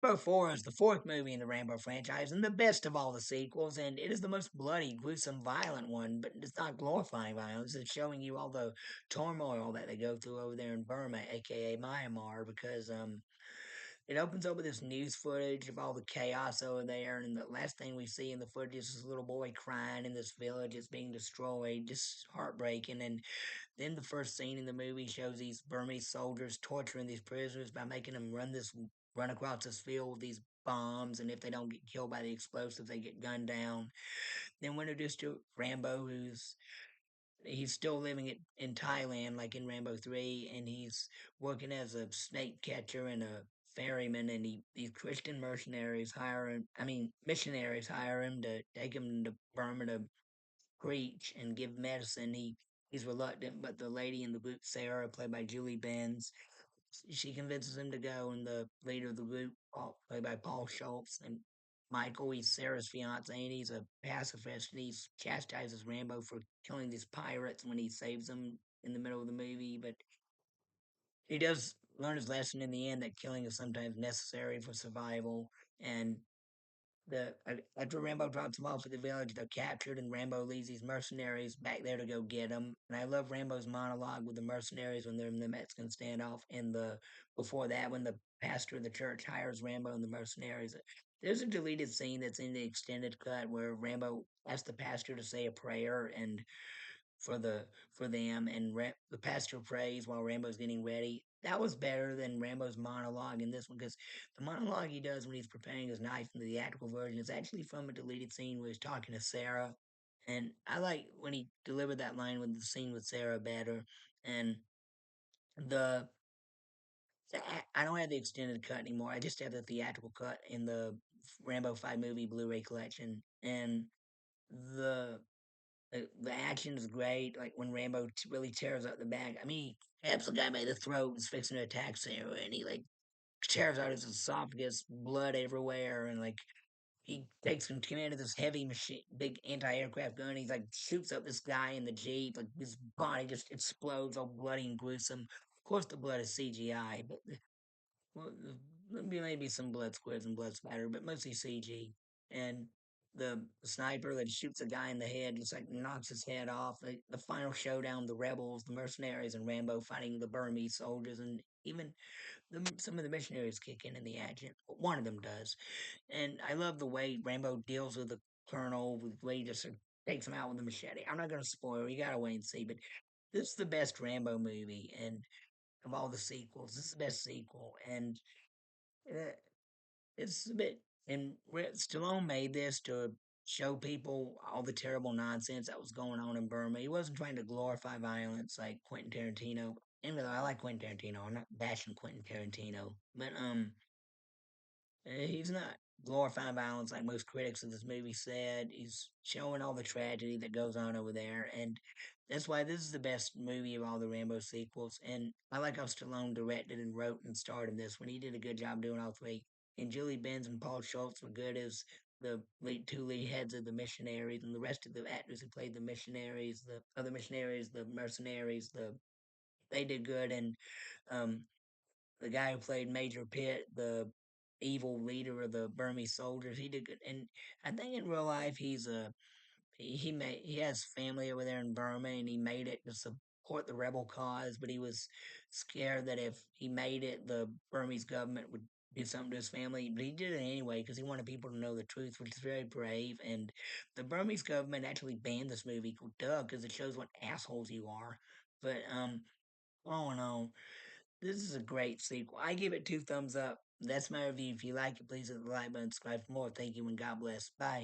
Rambo 4 is the fourth movie in the Rambo franchise and the best of all the sequels, and it is the most bloody, gruesome, violent one, but it's not glorifying violence. It's showing you all the turmoil that they go through over there in Burma, aka Myanmar, because it opens up with this news footage of all the chaos over there, and the last thing we see in the footage is this little boy crying in this village that's being destroyed, just heartbreaking. And then the first scene in the movie shows these Burmese soldiers torturing these prisoners by making them run across this field with these bombs, and if they don't get killed by the explosives, they get gunned down. Then we're introduced to Rambo, he's still living in Thailand, like in Rambo 3, and he's working as a snake catcher and a ferryman, and these Christian mercenaries hire him, I mean, missionaries hire him to take him to Burma to preach and give medicine. He's reluctant, but the lady in the group, Sarah, played by Julie Benz, she convinces him to go, and the leader of the group, played by Paul Schultz, and Michael, he's Sarah's fiance, and he's a pacifist, and he chastises Rambo for killing these pirates when he saves them in the middle of the movie. But he does learn his lesson in the end that killing is sometimes necessary for survival. And after Rambo drops them off at the village, they're captured, and Rambo leads these mercenaries back there to go get them. And I love Rambo's monologue with the mercenaries when they're in the Mexican standoff, and the before that when the pastor of the church hires Rambo and the mercenaries. There's a deleted scene that's in the extended cut where Rambo asks the pastor to say a prayer and for them, and the pastor prays while Rambo's getting ready. That was better than Rambo's monologue in this one because the monologue he does when he's preparing his knife in the theatrical version is actually from a deleted scene where he's talking to Sarah, and I like when he delivered that line with the scene with Sarah better. And the I don't have the extended cut anymore. I just have the theatrical cut in the Rambo 5 movie Blu-ray collection, and the the action is great. Like when Rambo really tears out the bag. I mean, he grabs the guy by the throat and is fixing to attack Sarah, and he like tears out his esophagus, blood everywhere, and like he takes command of this heavy machine, big anti-aircraft gun. He's like shoots up this guy in the jeep. Like his body just explodes, all bloody and gruesome. Of course, the blood is CGI, but well, maybe some blood squirts and blood spatter, but mostly CG. And the sniper that shoots a guy in the head just like knocks his head off. The final showdown, the rebels, the mercenaries, and Rambo fighting the Burmese soldiers, and even some of the missionaries kick in the action. One of them does, and I love the way Rambo deals with the colonel, with the way he just sort of takes him out with a machete. I'm not going to spoil. You got to wait and see, but this is the best Rambo movie, and of all the sequels, this is the best sequel, and uh, it's a bit. And Stallone made this to show people all the terrible nonsense that was going on in Burma. He wasn't trying to glorify violence like Quentin Tarantino. Even though I like Quentin Tarantino, I'm not bashing Quentin Tarantino, but he's not glorifying violence like most critics of this movie said. He's showing all the tragedy that goes on over there, and that's why this is the best movie of all the Rambo sequels. And I like how Stallone directed and wrote and starred in this one. He did a good job doing all three. And Julie Benz and Paul Schultz were good as the two lead heads of the missionaries, and the rest of the actors who played the missionaries, the other missionaries, the mercenaries, they did good. And um, the guy who played Major Pitt, the evil leader of the Burmese soldiers, he did good. And I think in real life, he has family over there in Burma, and he made it to support the rebel cause. But he was scared that if he made it, the Burmese government would do something to his family. But he did it anyway because he wanted people to know the truth, which is very brave. And the Burmese government actually banned this movie called Doug because it shows what assholes you are. But all in all, this is a great sequel. I give it two thumbs up. That's my review. If you like it, please hit the like button, subscribe for more. Thank you, and God bless. Bye.